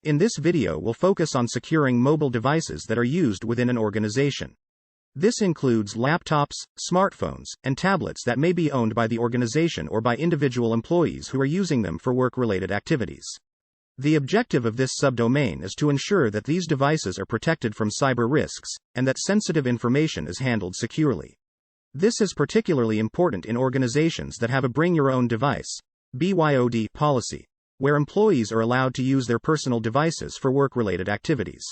In this video we'll focus on securing mobile devices that are used within an organization. This includes laptops, smartphones, and tablets that may be owned by the organization or by individual employees who are using them for work-related activities. The objective of this subdomain is to ensure that these devices are protected from cyber risks, and that sensitive information is handled securely. This is particularly important in organizations that have a bring your own device (BYOD) policy, where employees are allowed to use their personal devices for work-related activities.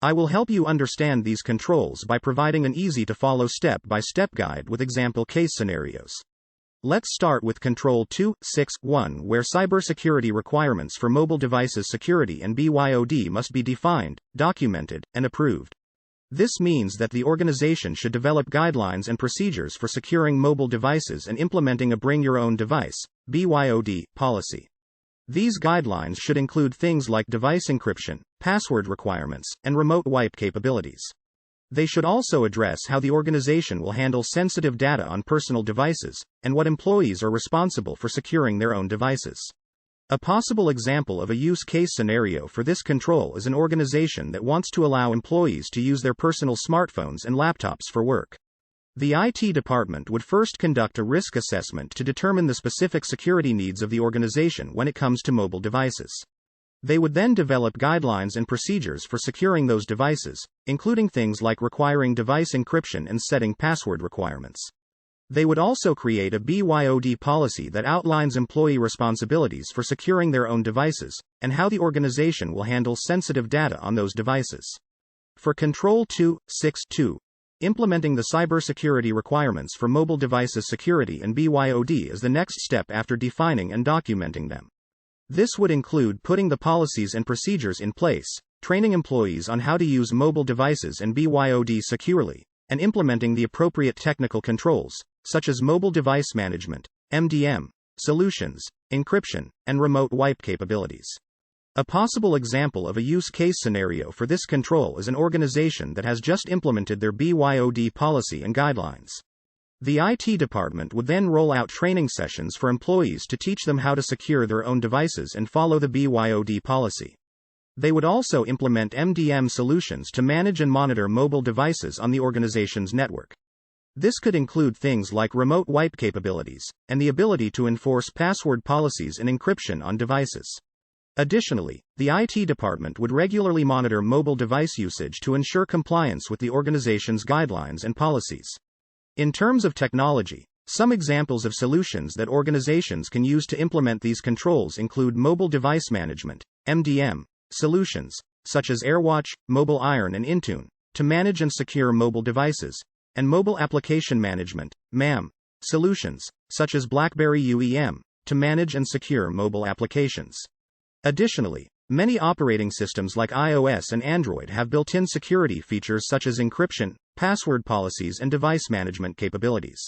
I will help you understand these controls by providing an easy-to-follow step-by-step guide with example case scenarios. Let's start with Control 2.6.1, where cybersecurity requirements for mobile devices security and BYOD must be defined, documented, and approved. This means that the organization should develop guidelines and procedures for securing mobile devices and implementing a Bring Your Own Device (BYOD) policy. These guidelines should include things like device encryption, password requirements, and remote wipe capabilities. They should also address how the organization will handle sensitive data on personal devices, and what employees are responsible for securing their own devices. A possible example of a use case scenario for this control is an organization that wants to allow employees to use their personal smartphones and laptops for work. The IT department would first conduct a risk assessment to determine the specific security needs of the organization when it comes to mobile devices. They would then develop guidelines and procedures for securing those devices, including things like requiring device encryption and setting password requirements. They would also create a BYOD policy that outlines employee responsibilities for securing their own devices, and how the organization will handle sensitive data on those devices. For Control 2.6.2, implementing the cybersecurity requirements for mobile devices security and BYOD is the next step after defining and documenting them. This would include putting the policies and procedures in place, training employees on how to use mobile devices and BYOD securely, and implementing the appropriate technical controls, such as mobile device management, MDM, solutions, encryption, and remote wipe capabilities. A possible example of a use case scenario for this control is an organization that has just implemented their BYOD policy and guidelines. The IT department would then roll out training sessions for employees to teach them how to secure their own devices and follow the BYOD policy. They would also implement MDM solutions to manage and monitor mobile devices on the organization's network. This could include things like remote wipe capabilities, and the ability to enforce password policies and encryption on devices. Additionally, the IT department would regularly monitor mobile device usage to ensure compliance with the organization's guidelines and policies. In terms of technology, some examples of solutions that organizations can use to implement these controls include mobile device management, MDM, solutions, such as AirWatch, Mobile Iron and Intune, to manage and secure mobile devices, and mobile application management, MAM, solutions, such as BlackBerry UEM, to manage and secure mobile applications. Additionally, many operating systems like iOS and Android have built-in security features such as encryption, password policies and device management capabilities.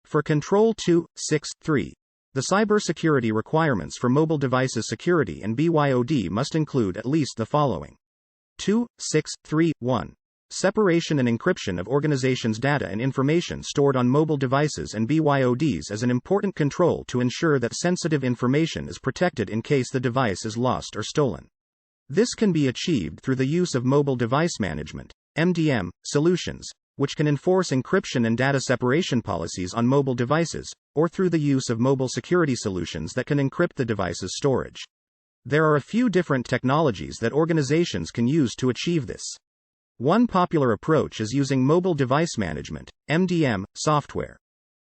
For Control 2.6.3, the cybersecurity requirements for mobile devices security and BYOD must include at least the following. 2.6.3.1. Separation and encryption of organizations' data and information stored on mobile devices and BYODs is an important control to ensure that sensitive information is protected in case the device is lost or stolen. This can be achieved through the use of mobile device management, MDM, solutions, which can enforce encryption and data separation policies on mobile devices, or through the use of mobile security solutions that can encrypt the device's storage. There are a few different technologies that organizations can use to achieve this. One popular approach is using mobile device management, MDM, software.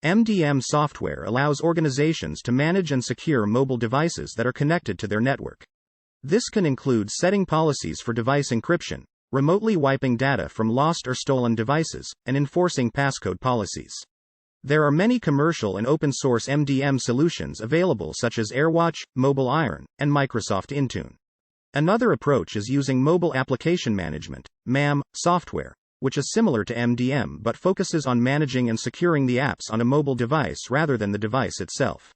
MDM software allows organizations to manage and secure mobile devices that are connected to their network. This can include setting policies for device encryption, remotely wiping data from lost or stolen devices, and enforcing passcode policies. There are many commercial and open-source MDM solutions available such as AirWatch, Mobile Iron, and Microsoft Intune. Another approach is using mobile application management, MAM, software, which is similar to MDM but focuses on managing and securing the apps on a mobile device rather than the device itself.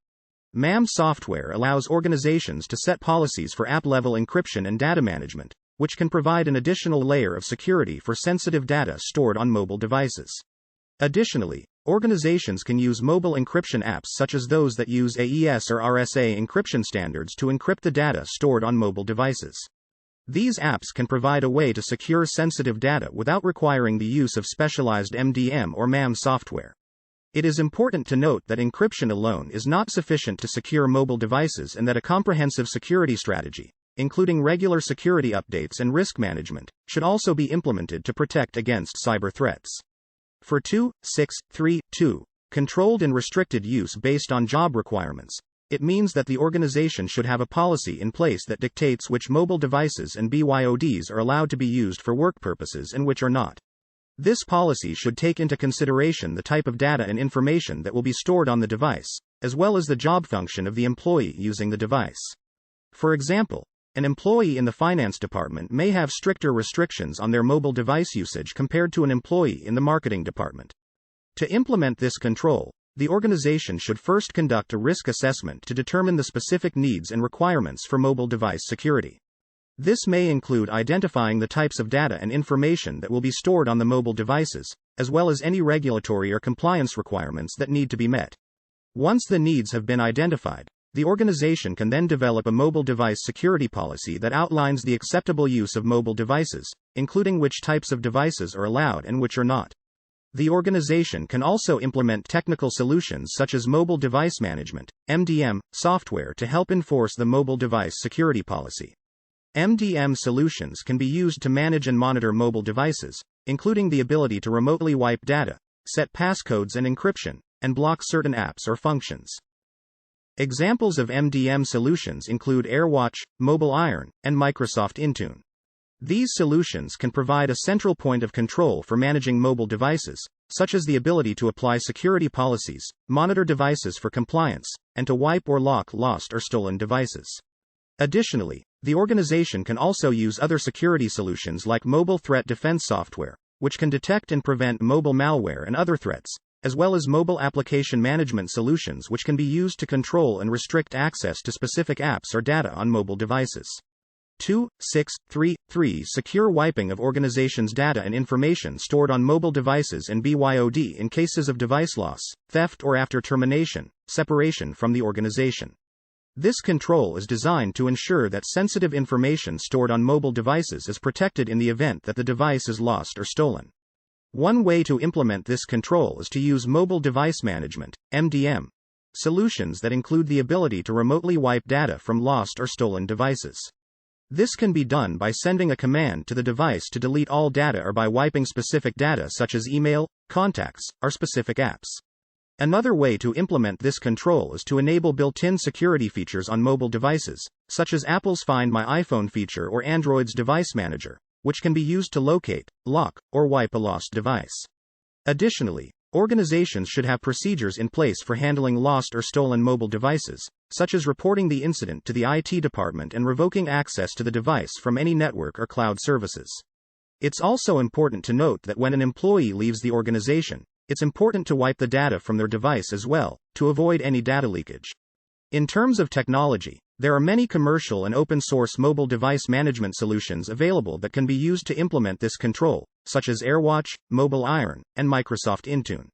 MAM software allows organizations to set policies for app-level encryption and data management, which can provide an additional layer of security for sensitive data stored on mobile devices. Additionally, organizations can use mobile encryption apps such as those that use AES or RSA encryption standards to encrypt the data stored on mobile devices. These apps can provide a way to secure sensitive data without requiring the use of specialized MDM or MAM software. It is important to note that encryption alone is not sufficient to secure mobile devices and that a comprehensive security strategy, including regular security updates and risk management, should also be implemented to protect against cyber threats. For 2.6.3.2, controlled and restricted use based on job requirements, it means that the organization should have a policy in place that dictates which mobile devices and BYODs are allowed to be used for work purposes and which are not. This policy should take into consideration the type of data and information that will be stored on the device, as well as the job function of the employee using the device. For example, an employee in the finance department may have stricter restrictions on their mobile device usage compared to an employee in the marketing department. To implement this control, the organization should first conduct a risk assessment to determine the specific needs and requirements for mobile device security. This may include identifying the types of data and information that will be stored on the mobile devices, as well as any regulatory or compliance requirements that need to be met. Once the needs have been identified, the organization can then develop a mobile device security policy that outlines the acceptable use of mobile devices, including which types of devices are allowed and which are not. The organization can also implement technical solutions such as mobile device management, MDM, software to help enforce the mobile device security policy. MDM solutions can be used to manage and monitor mobile devices, including the ability to remotely wipe data, set passcodes and encryption, and block certain apps or functions. Examples of MDM solutions include AirWatch, Mobile Iron, and Microsoft Intune. These solutions can provide a central point of control for managing mobile devices, such as the ability to apply security policies, monitor devices for compliance, and to wipe or lock lost or stolen devices. Additionally, the organization can also use other security solutions like mobile threat defense software, which can detect and prevent mobile malware and other threats, as well as mobile application management solutions which can be used to control and restrict access to specific apps or data on mobile devices. 2.6.3.3 Secure wiping of organizations' data and information stored on mobile devices and BYOD in cases of device loss, theft or after termination, separation from the organization. This control is designed to ensure that sensitive information stored on mobile devices is protected in the event that the device is lost or stolen. One way to implement this control is to use mobile device management, MDM, solutions that include the ability to remotely wipe data from lost or stolen devices. This can be done by sending a command to the device to delete all data or by wiping specific data such as email, contacts, or specific apps. Another way to implement this control is to enable built-in security features on mobile devices, such as Apple's Find My iPhone feature or Android's Device Manager, which can be used to locate, lock, or wipe a lost device. Additionally, organizations should have procedures in place for handling lost or stolen mobile devices, such as reporting the incident to the IT department and revoking access to the device from any network or cloud services. It's also important to note that when an employee leaves the organization, it's important to wipe the data from their device as well, to avoid any data leakage. In terms of technology, there are many commercial and open-source mobile device management solutions available that can be used to implement this control, such as AirWatch, Mobile Iron, and Microsoft Intune.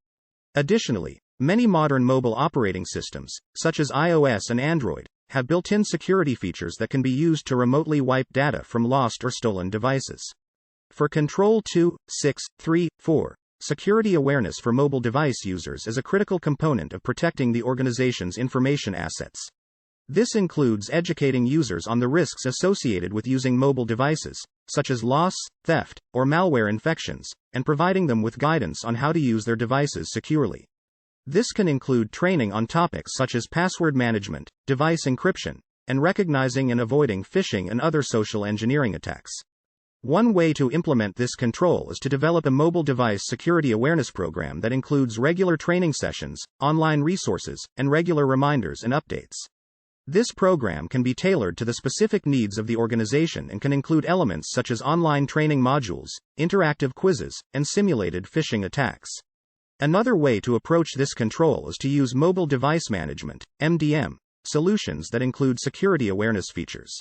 Additionally, many modern mobile operating systems, such as iOS and Android, have built-in security features that can be used to remotely wipe data from lost or stolen devices. For Control 2.6.3.4, security awareness for mobile device users is a critical component of protecting the organization's information assets. This includes educating users on the risks associated with using mobile devices, such as loss, theft, or malware infections, and providing them with guidance on how to use their devices securely. This can include training on topics such as password management, device encryption, and recognizing and avoiding phishing and other social engineering attacks. One way to implement this control is to develop a mobile device security awareness program that includes regular training sessions, online resources, and regular reminders and updates. This program can be tailored to the specific needs of the organization and can include elements such as online training modules, interactive quizzes, and simulated phishing attacks. Another way to approach this control is to use mobile device management, MDM, solutions that include security awareness features.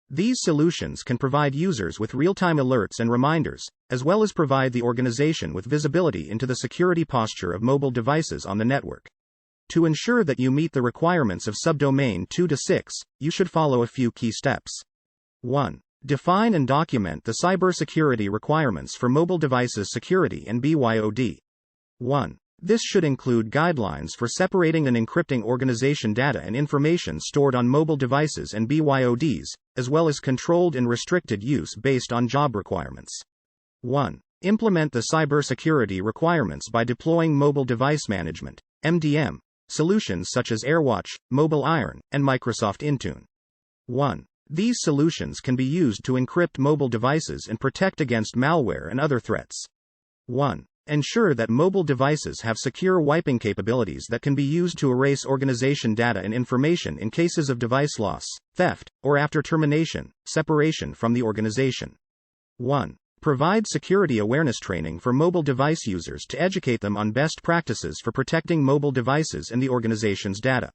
These solutions can provide users with real-time alerts and reminders, as well as provide the organization with visibility into the security posture of mobile devices on the network. To ensure that you meet the requirements of subdomain 2.6, you should follow a few key steps. 1. Define and document the cybersecurity requirements for mobile devices security and BYOD. 1. This should include guidelines for separating and encrypting organization data and information stored on mobile devices and BYODs, as well as controlled and restricted use based on job requirements. 1. Implement the cybersecurity requirements by deploying mobile device management (MDM) solutions such as AirWatch, Mobile Iron, and Microsoft Intune. 1. These solutions can be used to encrypt mobile devices and protect against malware and other threats. 1. Ensure that mobile devices have secure wiping capabilities that can be used to erase organization data and information in cases of device loss, theft, or after termination, separation from the organization. 1. Provide security awareness training for mobile device users to educate them on best practices for protecting mobile devices and the organization's data.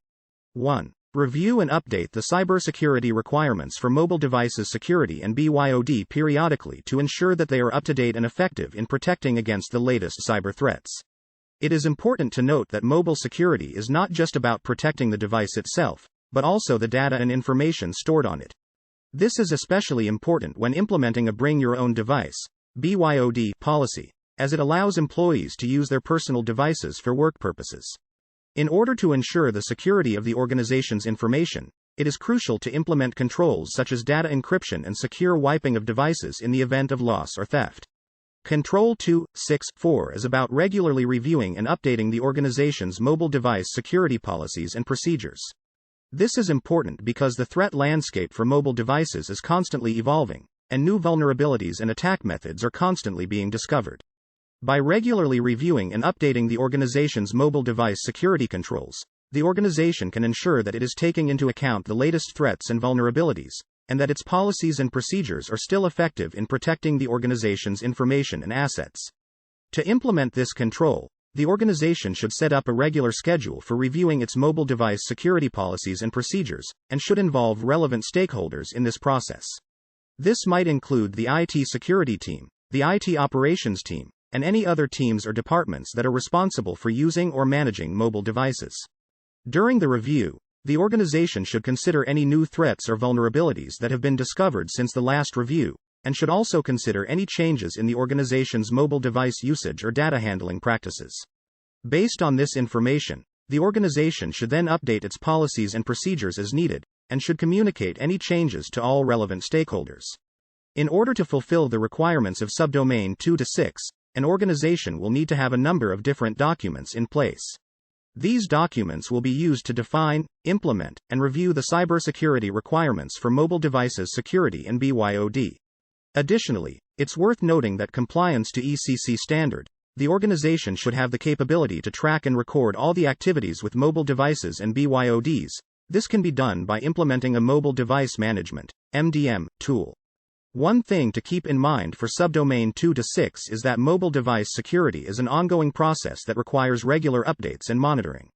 1. Review and update the cybersecurity requirements for mobile devices security and BYOD periodically to ensure that they are up to date and effective in protecting against the latest cyber threats. It is important to note that mobile security is not just about protecting the device itself, but also the data and information stored on it. This is especially important when implementing a Bring Your Own Device (BYOD) policy, as it allows employees to use their personal devices for work purposes. In order to ensure the security of the organization's information, it is crucial to implement controls such as data encryption and secure wiping of devices in the event of loss or theft. Control 2.6.4 is about regularly reviewing and updating the organization's mobile device security policies and procedures. This is important because the threat landscape for mobile devices is constantly evolving, and new vulnerabilities and attack methods are constantly being discovered. By regularly reviewing and updating the organization's mobile device security controls, the organization can ensure that it is taking into account the latest threats and vulnerabilities, and that its policies and procedures are still effective in protecting the organization's information and assets. To implement this control, the organization should set up a regular schedule for reviewing its mobile device security policies and procedures, and should involve relevant stakeholders in this process. This might include the IT security team, the IT operations team, and any other teams or departments that are responsible for using or managing mobile devices. During the review, the organization should consider any new threats or vulnerabilities that have been discovered since the last review, and should also consider any changes in the organization's mobile device usage or data handling practices. Based on this information, the organization should then update its policies and procedures as needed, and should communicate any changes to all relevant stakeholders. In order to fulfill the requirements of Subdomain 2-6, an organization will need to have a number of different documents in place. These documents will be used to define, implement, and review the cybersecurity requirements for mobile devices security and BYOD. Additionally, it's worth noting that compliance to ECC standard, the organization should have the capability to track and record all the activities with mobile devices and BYODs. This can be done by implementing a mobile device management (MDM) tool. One thing to keep in mind for Subdomain 2-6 is that mobile device security is an ongoing process that requires regular updates and monitoring.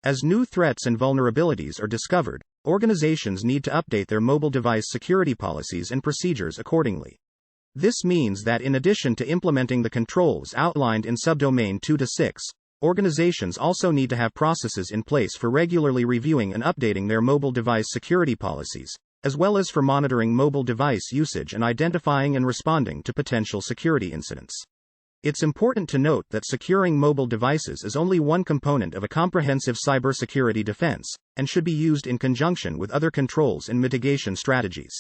As new threats and vulnerabilities are discovered, organizations need to update their mobile device security policies and procedures accordingly. This means that in addition to implementing the controls outlined in Subdomain 2-6, organizations also need to have processes in place for regularly reviewing and updating their mobile device security policies, as well as for monitoring mobile device usage and identifying and responding to potential security incidents. It's important to note that securing mobile devices is only one component of a comprehensive cybersecurity defense, and should be used in conjunction with other controls and mitigation strategies.